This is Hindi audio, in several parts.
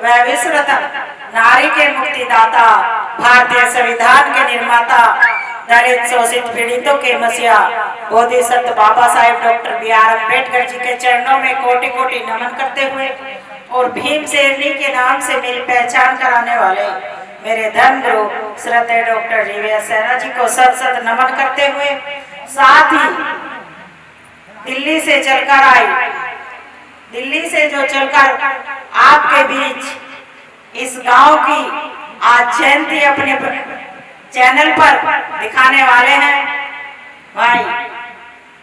वह विश्व रत्न, नारी के मुक्तिदाता, भारतीय संविधान के निर्माता, दलित शोषित पीड़ितों के मसीहा बोधिसत्व बाबा साहेब डॉक्टर बी.आर. अम्बेडकर जी के चरणों में कोटि कोटि नमन करते हुए और भीम शेरनी के नाम से मेरी पहचान कराने वाले मेरे धर्म गुरु श्रद्धेय डॉक्टर जी.वी.एस. सेना जी को सत सत नमन करते हुए, साथ ही दिल्ली से चलकर आई, दिल्ली से जो चलकर आपके बीच इस गांव की आज जयंती अपने चैनल पर दिखाने वाले हैं भाई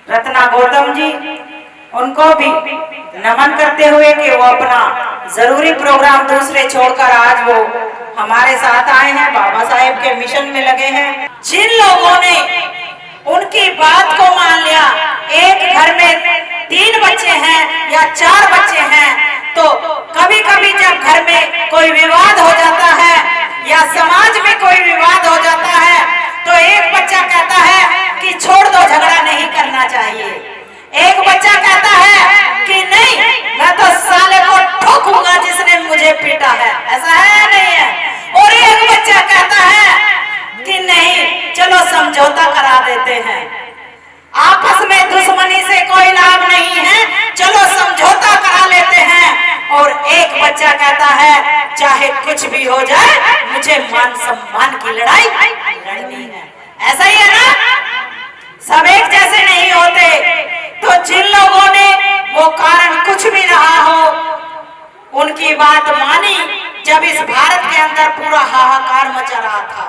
रत्ना गौतम जी, उनको भी नमन करते हुए कि वो अपना जरूरी प्रोग्राम दूसरे छोड़कर आज वो हमारे साथ आए हैं, बाबा साहेब के मिशन में लगे हैं। जिन लोगों ने उनकी बात को मान लिया, एक घर में 3 बच्चे हैं या 4 बच्चे हैं, तो कभी कभी जब घर में कोई विवाद हो जाता है या समाज में कोई विवाद हो जाता है तो एक बच्चा कहता है कि छोड़ दो, झगड़ा नहीं करना चाहिए। एक बच्चा कहता है कि नहीं, मैं तो साले को ठोकूंगा जिसने मुझे पीटा है, ऐसा है नहीं है। और एक बच्चा कहता है कि नहीं, चलो समझौता करा देते हैं, आपस में दुश्मनी से कोई लाभ नहीं है, चलो समझौता करा लेते हैं। और एक बच्चा कहता है चाहे कुछ भी हो जाए, मुझे मान सम्मान की लड़ाई लड़नी है। ऐसा ही है ना, सब एक जैसे नहीं होते। तो जिन लोगों ने वो कारण कुछ भी रहा हो, उनकी बात मानी, जब इस भारत के अंदर पूरा हाहाकार मचा रहा था,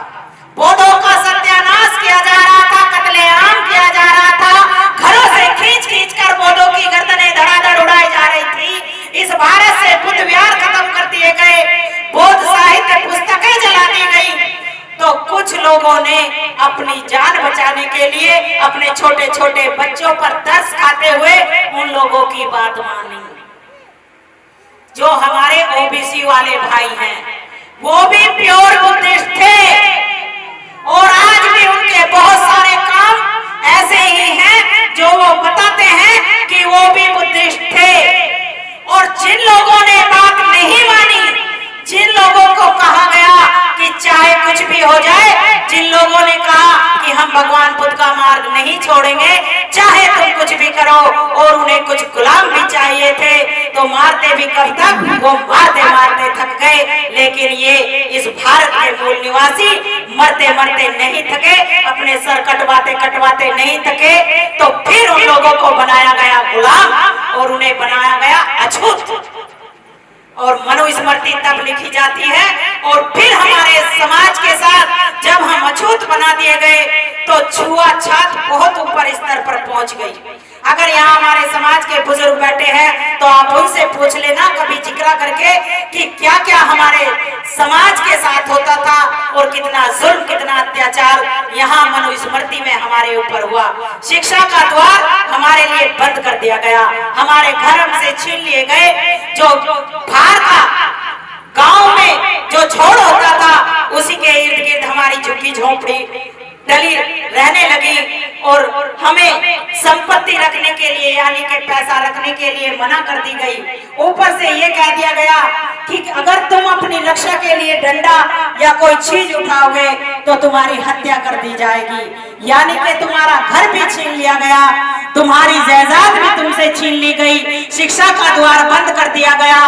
पौधों का सत्यानाश किया जा रहा था, कत्लेआम किया जा रहा था, घरों से खींच खींच कर पौधों की गर्दनें धड़ाधड़ उड़ाई जा रही थी, इस भारत से बुद्ध विहार खत्म कर दिए गए, बौद्ध साहित्य पुस्तकें जला दी गई, तो कुछ लोगों ने अपनी जान बचाने के लिए अपने छोटे छोटे बच्चों पर तरस खाते हुए उन लोगों की बात मानी। जो हमारे ओबीसी वाले भाई हैं, वो भी प्योर बुद्धिस्ट थे और आज भी उनके बहुत सारे काम ऐसे ही हैं जो वो बताते हैं कि वो भी बुद्धिस्ट थे। और जिन लोगों ने बात नहीं मानी, जिन लोगों को कहा गया कि चाहे कुछ भी हो जाए, जिन लोगों ने कहा कि हम भगवान बुद्ध का मार्ग नहीं छोड़ेंगे, चाहे तुम कुछ भी करो, और उन्हें कुछ गुलाम भी चाहिए थे, तो मारते भी कब तक, वो मारते मारते थक गए। लेकिन ये इस भारत के मूल निवासी मरते मरते नहीं थके, अपने सर कटवाते कटवाते नहीं थके, तो फिर उन लोगों को बनाया गया गुलाम और उन्हें बनाया गया अछूत। और मनुस्मृति तब लिखी जाती है और फिर हमारे समाज के साथ जब हम अछूत बना दिए गए तो छुआछूत बहुत ऊपर स्तर पर पहुंच गई। अगर यहाँ हमारे समाज के बुजुर्ग बैठे हैं तो आप उनसे पूछ लेना कभी जिक्र करके कि क्या क्या हमारे समाज के साथ होता था और कितना जुल्म, कितना अत्याचार यहाँ मनुस्मृति में हमारे ऊपर हुआ। शिक्षा का द्वार हमारे लिए बंद कर दिया गया, हमारे घर हमसे छीन लिए गए। जो बाहर का गांव में जो छोड़ होता था, उसी के इर्द गिर्द हमारी झुग्गी झोंपड़ी डली रहने लगी और हमें संपत्ति रखने के लिए यानी कि पैसा रखने के लिए मना कर दी गई। ऊपर से ये कह दिया गया कि अगर तुम अपनी रक्षा के लिए डंडा या कोई चीज उठाओगे तो तुम्हारी हत्या कर दी जाएगी, यानी कि तुम्हारा घर भी छीन लिया गया, तुम्हारी जायदाद भी तुमसे छीन ली गई, शिक्षा का द्वार बंद कर दिया गया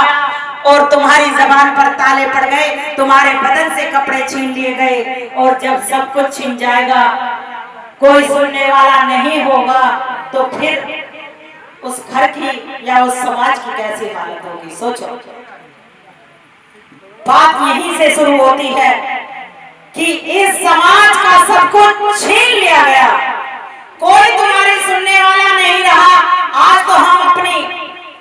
और तुम्हारी जबान पर ताले पड़ गए, तुम्हारे बदन से कपड़े छीन लिए गए। और जब सब कुछ छीन जाएगा, कोई सुनने वाला नहीं होगा, तो फिर उस घर की या उस समाज की कैसी हालत होगी, सोचो। बात यहीं से शुरू होती है कि इस समाज का सब कुछ छीन लिया गया, कोई तुम्हारी सुनने वाला नहीं रहा। आज तो हम अपनी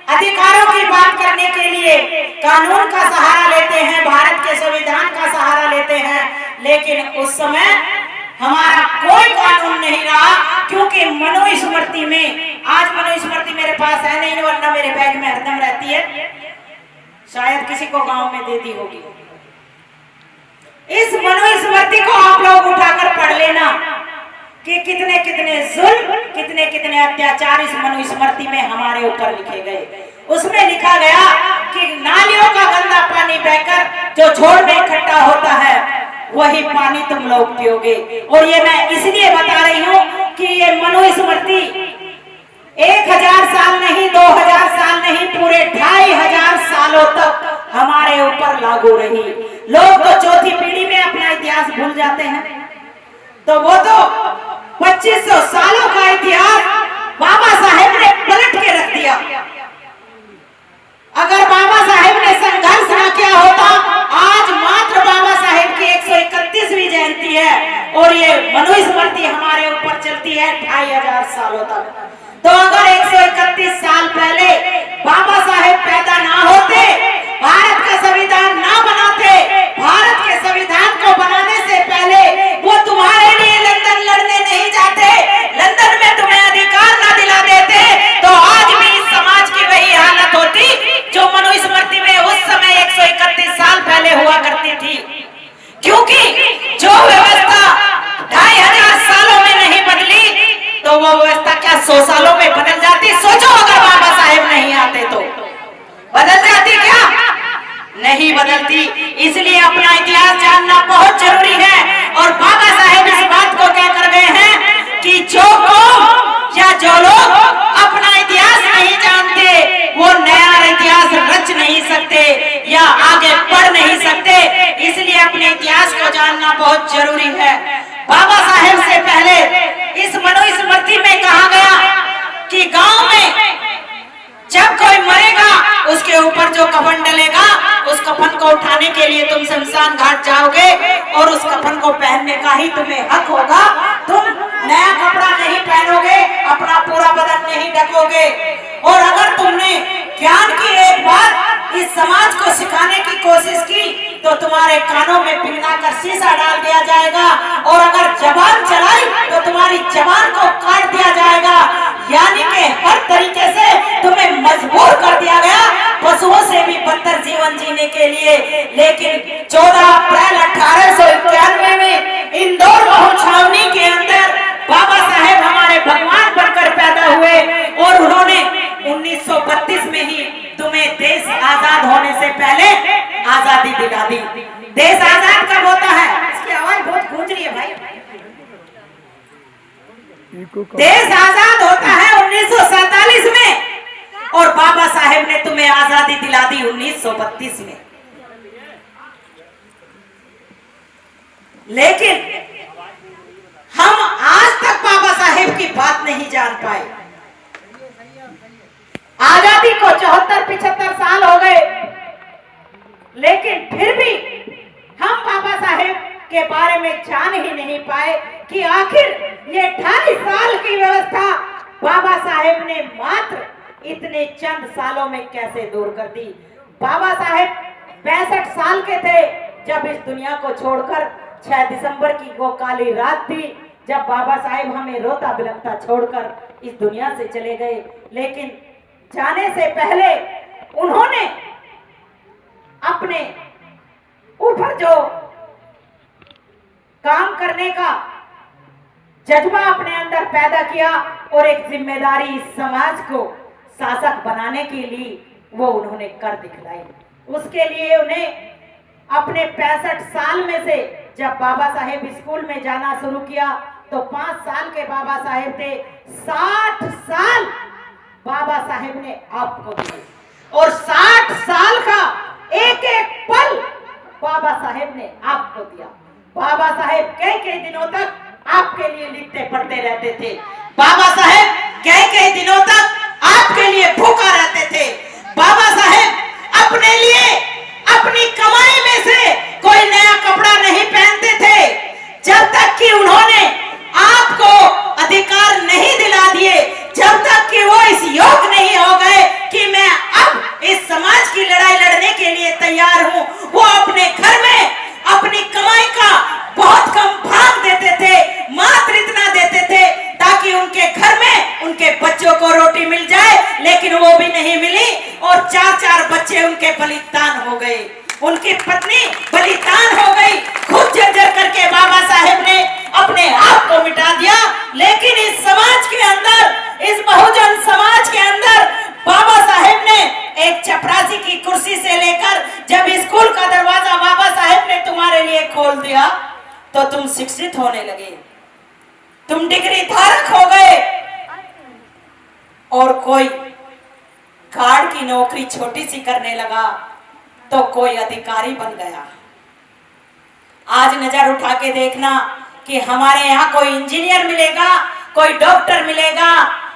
अधिकारों की बात करने के लिए कानून का सहारा लेते हैं, भारत के संविधान का सहारा लेते हैं, लेकिन उस समय हमारा कोई कानून नहीं रहा, क्योंकि मनुस्मृति में, आज मनुस्मृति मेरे पास है नहीं, वरना मेरे बैग में हरदम रहती है, शायद किसी को गांव में दे दी होगी। इस मनुस्मृति को आप लोग उठाकर पढ़ लेना कि कितने कितने जुल्म, कितने कितने अत्याचार इस मनुस्मृति में हमारे ऊपर लिखे गए। उसमें लिखा गया कि नालियों का गंदा पानी बहकर जो झोड़ में इकट्ठा होता है वही पानी तुम लोग पियोगे। और ये मैं इसलिए बता रही हूँ कि ये मनुस्मृति 1000 साल नहीं, 2000 साल नहीं, पूरे 2500 सालों तक हमारे ऊपर लागू रही। लोग तो चौथी पीढ़ी में अपना इतिहास भूल जाते हैं, तो वो तो 2500 सालों का इतिहास बाबा साहेब ने पलट के रख दिया। अगर बाबा साहेब ने संघर्ष न किया होता, आज मात्र बाबा साहेब की 131वीं जयंती है और ये मनुस्मृति हमारे ऊपर चलती है 2500 सालों तक। तो अगर 131 साल पहले बाबा साहेब पैदा ना होते, भारत का संविधान ना बनाते, भारत के संविधान को बनाने से पहले वो तुम्हारे लिए लंदन लड़ने नहीं जाते, लंदन में तुम्हें अधिकार ना दिला देते, तो आज भी इस समाज की वही हालत होती जो मनुस्मृति में उस समय 131 साल पहले हुआ करती थी। क्योंकि जो व्यवस्था 2500 सालों में नहीं बदली, तो वो व्यवस्था क्या 100 सालों में बदल जाती? सोचो, अगर बाबा साहेब नहीं आते तो बदल जाती क्या? नहीं बदलती। इसलिए अपना इतिहास जानना बहुत जरूरी है। और बाबा साहेब इस बात को क्या कर गए हैं कि जो कौम या जो लोग अपना इतिहास नहीं जानते वो नया इतिहास रच नहीं सकते या आगे बढ़ नहीं सकते। इसलिए अपने इतिहास को जानना बहुत जरूरी है। बाबा साहेब से पहले इस मनुस्मृति में कहा गया कि गांव में जब कोई मरेगा उसके ऊपर जो कफन डलेगा, उस कफन को उठाने के लिए तुम शमशान घाट जाओगे और उस कफन को पहनने का ही तुम्हें हक होगा। तुम नया कपड़ा नहीं पहनोगे, अपना पूरा बदन नहीं ढकोगे। और अगर तुमने ज्ञान की एक बात इस समाज को सिखाने की कोशिश की तो तुम्हारे कानों में पिघला कर शीशा डाल दिया जाएगा। और अगर जबान चलाई तो तुम्हारी जबान को काट दिया जाएगा। यानी कि हर तरीके से तुम्हें मजबूर कर दिया गया पशुओं से भी बदतर जीवन जीने के लिए। लेकिन 14 अप्रैल 1891 में इंदौर महू छावनी के अंदर बाबा साहेब हमारे भगवान बनकर पैदा हुए और उन्होंने 1932 में ही तुम्हें देश आजाद होने से पहले आजादी दिला दी। देश आजाद कब होता है? इसकी आवाज बहुत गूंज रही है भाई। देश आजाद होता है 1947 में और बाबा साहेब ने तुम्हें आजादी दिला दी 1932 में। लेकिन हम आज तक बाबा साहेब की बात नहीं जान पाए। आजादी को 74-75 साल हो गए, लेकिन फिर भी हम बाबा साहेब के बारे में जान ही नहीं पाए कि आखिर ये 2.5 साल की व्यवस्था बाबा साहेब ने मात्र इतने चंद सालों में कैसे दूर कर दी। बाबा साहेब 65 साल के थे जब इस दुनिया को छोड़कर 6 दिसंबर की वो काली रात थी जब बाबा साहेब हमें रोता बिलखता छोड़कर इस दुनिया से चले गए। लेकिन जाने से पहले उन्होंने अपने ऊपर जो काम करने का जज्बा अपने अंदर पैदा किया और एक जिम्मेदारी इस समाज को शासक बनाने के लिए वो उन्होंने कर दिखलाई। उसके लिए उन्हें अपने 65 साल में से जब बाबा साहेब स्कूल में जाना शुरू किया तो 5 साल के बाबा साहेब थे, 60 साल बाबा साहेब ने आपको दिए और 60 साल का एक एक पल बाबा साहेब ने आपको दिया। बाबा साहेब कई दिनों तक आपके लिए लिखते पढ़ते रहते थे। बाबा साहेब कई दिनों तक आपके लिए भूखा रहते थे। बाबा साहेब अपने लिए अपनी कमाई में से कोई नया कपड़ा नहीं पहनते थे जब तक कि उन्होंने आपको अधिकार नहीं दिला दिए, जब तक कि वो इस योग नहीं हो गए कि मैं अब इस समाज की लड़ाई लड़ने के लिए तैयार हूं। वो अपने घर में अपनी कमाई का बहुत कम भाग देते थे, मात्र इतना देते थे ताकि उनके घर में उनके बच्चों को रोटी मिल जाए, लेकिन वो भी नहीं मिली और 4-4 बच्चे उनके बलिदान हो गए, उनकी पत्नी बलिदान हो गई। खुद जर्जर करके बाबा साहेब ने अपने आप को मिटा दिया। लेकिन इस समाज के अंदर, इस बहुजन समाज के अंदर बाबा साहेब ने एक चपरासी की कुर्सी से लेकर जब स्कूल का दरवाजा बाबा साहेब ने तुम्हारे लिए खोल दिया तो तुम शिक्षित होने लगे, तुम डिग्री धारक हो गए और कोई गार्ड की नौकरी छोटी सी करने लगा तो कोई अधिकारी बन गया। आज नजर उठा के देखना कि हमारे यहाँ कोई इंजीनियर मिलेगा, कोई डॉक्टर मिलेगा,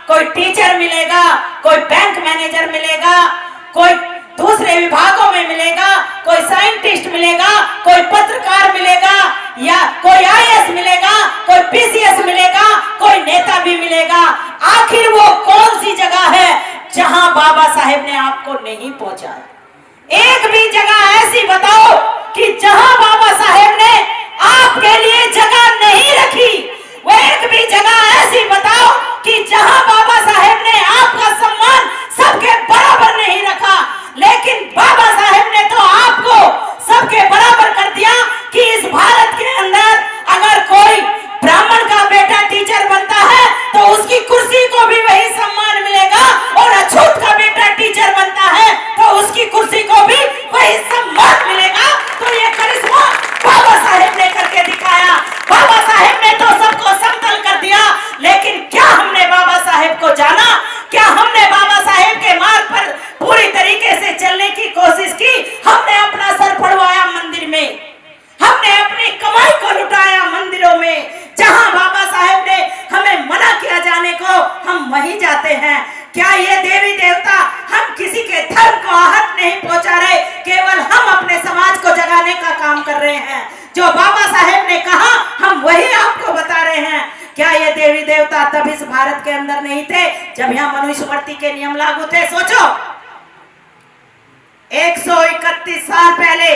कोई टीचर मिलेगा, कोई बैंक मैनेजर मिलेगा, कोई दूसरे विभागों में मिलेगा, कोई साइंटिस्ट मिलेगा, कोई पत्रकार मिलेगा, या कोई आईएएस मिलेगा, कोई पीसीएस मिलेगा, कोई नेता भी मिलेगा। आखिर वो कौन सी जगह है जहां बाबा साहेब ने आपको नहीं पहुंचाया? एक भी जगह ऐसी बताओ कि जहां बाबा साहेब ने आपके लिए जगह नहीं रखी। वो एक भी जगह ऐसी बताओ कि जहां बाबा साहेब ने आपका सम्मान सबके बराबर नहीं रखा। लेकिन बाबा साहेब ने तो आपको सबके बराबर कर दिया कि इस भारत के अंदर अगर कोई ब्राह्मण का बेटा टीचर बनता है तो उसकी कुर्सी को भी वही सम्मान मिलेगा, और अछूत का बेटा टीचर बनता है तो उसकी कुर्सी को भी वही सम्मान मिलेगा। तो ये करिश्मा बाबा साहेब ने करके दिखाया। बाबा साहेब ने तो सबको समतल कर दिया। लेकिन क्या हमने बाबा साहेब को जाना? क्या हमने बाबा साहेब के मार्ग पर पूरी तरीके से चलने की कोशिश की? हमने अपना सर पड़वाया मंदिर में, हमने अपनी कमाई को लुटाया मंदिरों में। जहां बाबा साहेब ने हमें मना किया जाने को, हम वहीं जाते हैं। क्या ये देवी देवता, हम किसी के धर्म को आहत नहीं पहुंचा रहे, केवल हम अपने समाज को जगाने का काम कर रहे हैं। जो बाबा साहेब ने कहा हम वही आपको बता रहे हैं। क्या ये देवी देवता तब इस भारत के अंदर नहीं थे जब यहाँ मनुस्मृति के नियम लागू थे? सोचो, 131 साल पहले,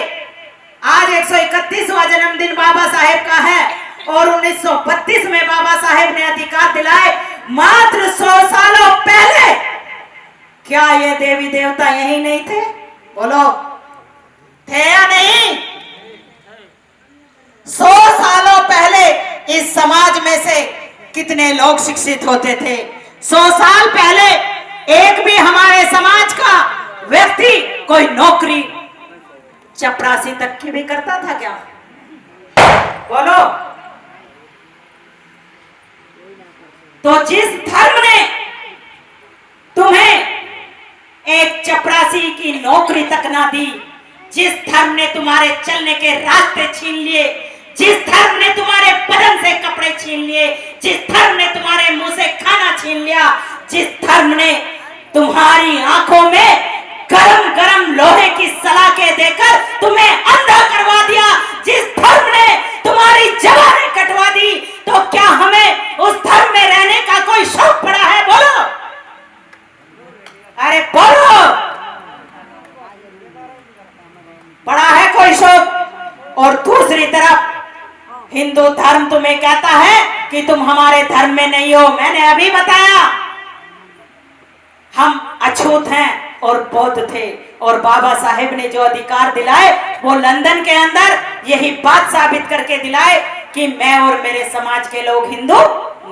आज 131वां जन्मदिन बाबा साहेब का है, और 1932 में बाबा साहेब ने अधिकार दिलाए, मात्र 100 सालों पहले। क्या ये देवी देवता यही नहीं थे? बोलो, थे या नहीं? 100 सालों पहले इस समाज में से कितने लोग शिक्षित होते थे? 100 साल पहले एक भी हमारे समाज का व्यक्ति कोई नौकरी चपरासी तक की भी करता था क्या? बोलो। तो जिस धर्म ने तुम्हें एक चपरासी की नौकरी तक ना दी, जिस धर्म ने तुम्हारे चलने के रास्ते छीन लिए, जिस धर्म ने तुम्हारे बदन से कपड़े छीन लिए, जिस धर्म ने तुम्हारे मुंह से खाना छीन लिया, जिस धर्म ने तुम्हारी आंखों में गरम गरम लोहे की सलाखें देकर तुम्हें अंधा करवा दिया, जिस धर्म ने तुम्हारी जबानें कटवा दी, तो क्या हमें उस धर्म में रहने का कोई शौक पड़ा है? बोलो, अरे बोलो, पड़ा है कोई शौक? और दूसरी तरफ हिंदू धर्म तुम्हें कहता है कि तुम हमारे धर्म में नहीं हो। मैंने अभी बताया हम अछूत हैं और बौद्ध थे, और बाबा साहेब ने जो अधिकार दिलाए वो लंदन के अंदर यही बात साबित करके दिलाए कि मैं और मेरे समाज के लोग हिंदू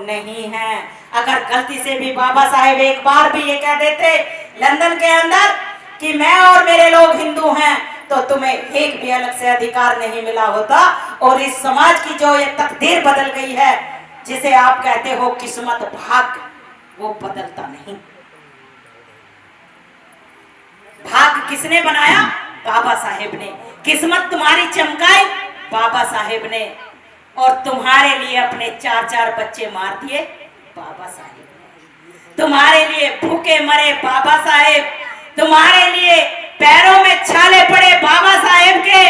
नहीं हैं। अगर गलती से भी बाबा साहेब एक बार भी ये कह देते लंदन के अंदर कि मैं और मेरे लोग हिंदू हैं, तो तुम्हें एक भी अलग से अधिकार नहीं मिला होता। और इस समाज की जो ये तकदीर बदल गई है, जिसे आप कहते हो किस्मत, भाग्य, वो बदलता नहीं। भाग्य किसने बनाया? बाबा साहेब ने। किस्मत तुम्हारी चमकाई बाबा साहेब ने, और तुम्हारे लिए अपने 4-4 बच्चे मार दिए बाबा साहेब ने। तुम्हारे लिए भूखे मरे बाबा साहेब, तुम्हारे लिए पैरों में छाले पड़े बाबा साहेब के,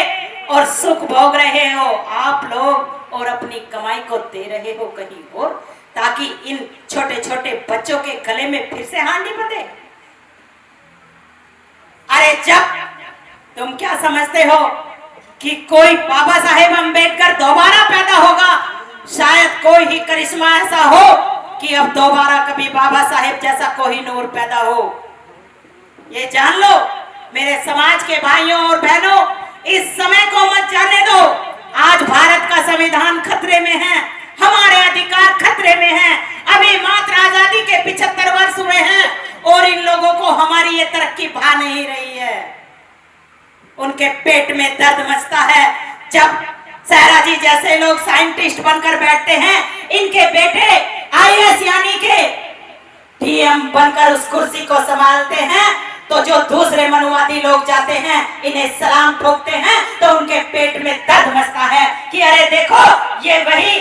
और सुख भोग रहे हो आप लोग, और अपनी कमाई को दे रहे हो कहीं और, ताकि इन छोटे छोटे बच्चों के गले में फिर से हांडी बंधे। अरे जब तुम क्या समझते हो कि कोई बाबा साहेब अंबेडकर दोबारा पैदा होगा? शायद कोई ही करिश्मा ऐसा हो कि अब दोबारा कभी बाबा साहेब जैसा कोई नूर पैदा हो। ये जान लो मेरे समाज के भाइयों और बहनों, इस समय को मत जाने दो। आज भारत का संविधान खतरे में है, हमारे अधिकार खतरे में हैं। अभी मात्र आजादी के 75 वर्ष हुए हैं और इन लोगों को हमारी ये तरक्की भा नहीं रही है। उनके पेट में दर्द मचता है जब सहरा जी जैसे लोग साइंटिस्ट बनकर बैठते हैं, इनके बेटे आईएएस यानी के डीएम बनकर उस कुर्सी को संभालते हैं, तो जो दूसरे मनुवादी लोग जाते हैं इन्हें सलाम ठोकते हैं तो उनके पेट में दर्द मचता है कि अरे देखो ये वही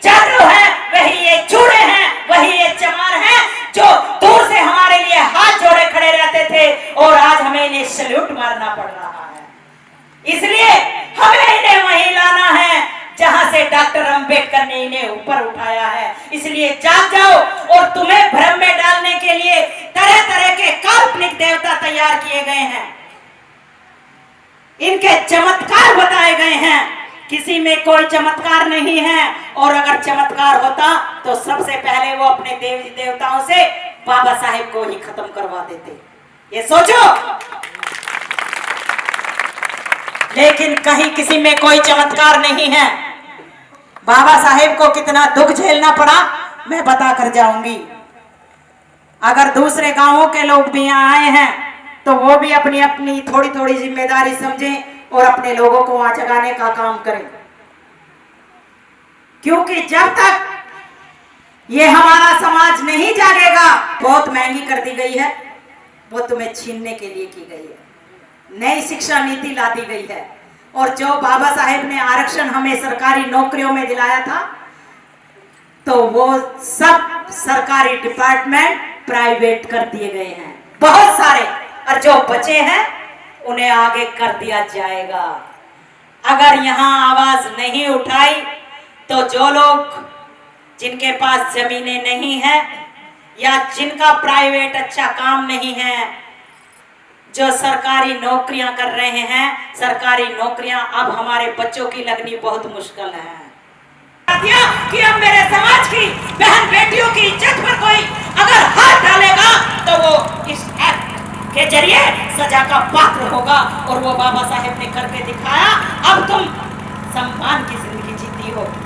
चाटू है, वही ये चूड़े हैं, वही ये चमार हैं जो दूर से हमारे लिए हाथ जोड़े खड़े रहते थे और आज हमें इन्हें सैल्यूट मारना पड़ रहा है। इसलिए हमें इन्हें वहीं लाना है जहां से डॉक्टर अंबेडकर ने इन्हें ऊपर उठाया है। इसलिए जाग जाओ और तुम्हें भ्रम में डालने के लिए तरह तरह के काल्पनिक देवता तैयार किए गए हैं, इनके चमत्कार बताए गए हैं। किसी में कोई चमत्कार नहीं है, और अगर चमत्कार होता तो सबसे पहले वो अपने देवी देवताओं से बाबा साहेब को ही खत्म करवा देते, ये सोचो। लेकिन कहीं किसी में कोई चमत्कार नहीं है। बाबा साहेब को कितना दुख झेलना पड़ा मैं बता कर जाऊंगी। अगर दूसरे गांवों के लोग भी यहाँ आए हैं तो वो भी अपनी अपनी थोड़ी थोड़ी जिम्मेदारी समझें और अपने लोगों को वहां जगाने का काम करें, क्योंकि जब तक ये हमारा समाज नहीं जागेगा, बहुत महंगी कर दी गई है, वो तुम्हें छीनने के लिए की गई है। नई शिक्षा नीति ला दी गई है, और जो बाबा साहेब ने आरक्षण हमें सरकारी नौकरियों में दिलाया था तो वो सब सरकारी डिपार्टमेंट प्राइवेट कर दिए गए हैं बहुत सारे, और जो बचे हैं उन्हें आगे कर दिया जाएगा। अगर यहाँ आवाज नहीं उठाई तो जो लोग जिनके पास जमीनें नहीं है या जिनका प्राइवेट अच्छा काम नहीं है, जो सरकारी नौकरियां कर रहे हैं, सरकारी नौकरियां अब हमारे बच्चों की लगनी बहुत मुश्किल है। कि अब मेरे समाज की बहन बेटियों की इज्जत पर कोई अगर हाथ डालेगा तो वो इस एक्ट के जरिए सजा का पात्र होगा, और वो बाबा साहेब ने करके दिखाया। अब तुम सम्मान की जिंदगी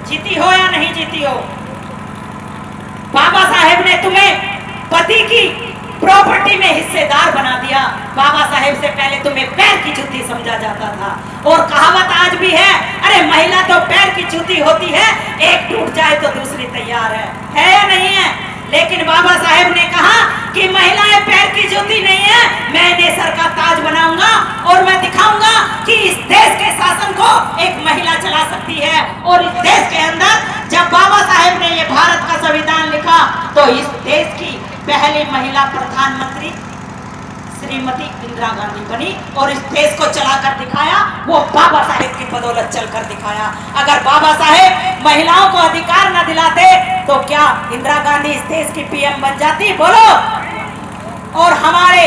जीती हो या नहीं जीती हो। बाबा साहेब ने तुम्हें पति की प्रॉपर्टी में हिस्सेदार बना दिया। बाबा साहेब से पहले तुम्हें पैर की जूती समझा जाता था, और कहावत आज भी है, अरे महिला तो पैर की जूती होती है, एक टूट जाए तो दूसरी तैयार है या नहीं है। लेकिन बाबा साहेब ने कहा कि महिलाएं पैर की जूती नहीं है, मैं इन्हें सर का ताज बनाऊंगा और मैं दिखाऊंगा कि इस देश के शासन को एक महिला चला सकती है। और इस देश के अंदर जब बाबा साहेब ने ये भारत का संविधान लिखा तो इस देश की पहली महिला प्रधानमंत्री श्रीमती इंदिरा गांधी बनी, और इस देश को चलाकर दिखाया वो बाबा साहेब की बदौलत चलकर दिखाया। अगर बाबा साहेब महिलाओं को अधिकार न दिलाते तो क्या इंदिरा गांधी इस देश की पीएम बन जाती, बोलो। और हमारे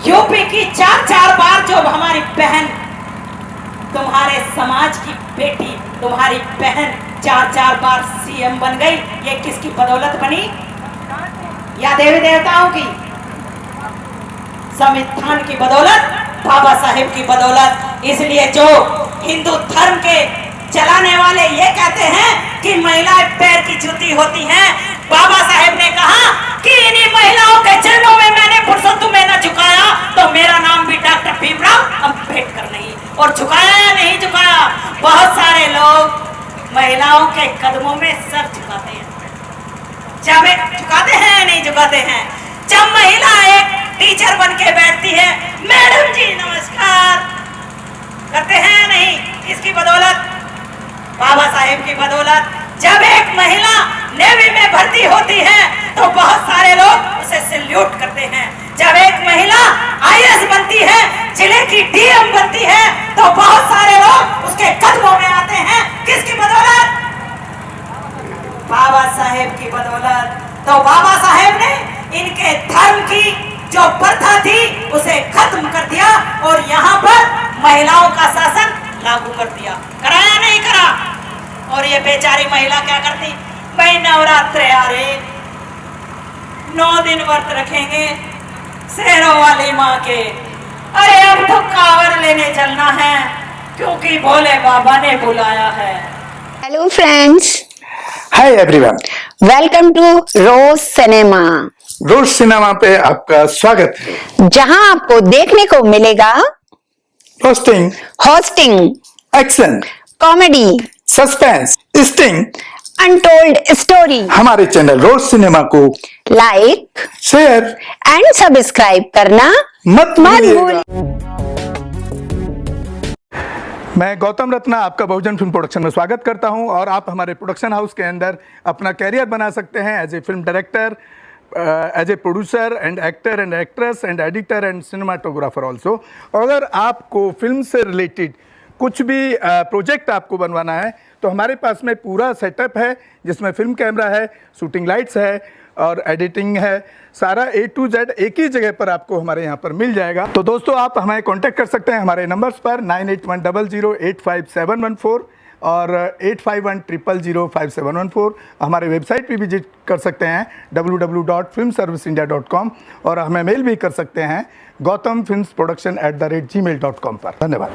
यूपी की 4-4 बार जो हमारी बहन, तुम्हारे समाज की बेटी, तुम्हारी बहन 4-4 बार सीएम बन गई, ये किसकी बदौलत बनी? या देवी देवताओं की? संविधान की बदौलत, बाबा साहेब की बदौलत। इसलिए जो हिंदू धर्म के चलाने वाले ये कहते हैं कि महिलाएं पैर की जूती होती हैं, बाबा साहेब ने कहा कि इन्हीं महिलाओं के चरणों में मैंने पुरुषोत्तम में न झुकाया तो मेरा नाम भी डॉक्टर भीमराव अंबेडकर नहीं। और झुकाया या नहीं झुकाया? बहुत सारे लोग महिलाओं के कदमों में सर झुकाते हैं। जब झुकाते हैं या नहीं झुकाते हैं? जब महिला एक टीचर बन के बैठती है, मैडम जी नमस्कार करते हैं या नहीं? इसकी बदौलत, बाबा साहेब की बदौलत। जब एक महिला नेवी में भर्ती होती है तो बहुत सारे लोग उसे सैल्यूट करते हैं। जब एक महिला आईएएस बनती है, जिले की डीएम बनती है, तो बहुत सारे लोग उसके कदमों में आते हैं। किसकी बदौलत? बाबा साहेब की बदौलत। तो बाबा साहेब ने इनके धर्म की जो प्रथा थी उसे खत्म कर दिया और यहाँ पर महिलाओं का शासन लागू कर दिया। कराया नहीं करा? और ये बेचारी महिला क्या करती? भाई नवरात्रे आ रहे, 9 दिन व्रत रखेंगे शेरों वाली माँ के। अरे अब तो कांवर लेने चलना है क्योंकि भोले बाबा ने बुलाया है। Hello friends, hi everyone, welcome to Rose cinema. Rose cinema पे आपका स्वागत है, जहां आपको देखने को मिलेगा roasting, hosting, action, comedy, suspense, sting. untold story. हमारे चैनल रोज सिनेमा को Like शेयर and subscribe करना मत मत भूलिएगा। भूलिए। मैं गौतम रत्ना आपका बहुजन फिल्म प्रोडक्शन में स्वागत करता हूं और आप हमारे प्रोडक्शन हाउस के अंदर अपना कैरियर बना सकते हैं as a film director, as a producer and actor and actress and editor and cinematographer also. अगर आपको फिल्म से रिलेटेड कुछ भी प्रोजेक्ट आपको बनवाना है तो हमारे पास में पूरा सेटअप है, जिसमें फिल्म कैमरा है, शूटिंग लाइट्स है और एडिटिंग है। सारा A to Z एक ही जगह पर आपको हमारे यहाँ पर मिल जाएगा। तो दोस्तों, आप हमें कांटेक्ट कर सकते हैं हमारे नंबर्स पर 9810085714 और 8510005714। हमारे वेबसाइट भी विजिट कर सकते हैं www.filmserviceindia.com और हमें मेल भी कर सकते हैं gautamfilmsproduction@gmail.com पर। धन्यवाद।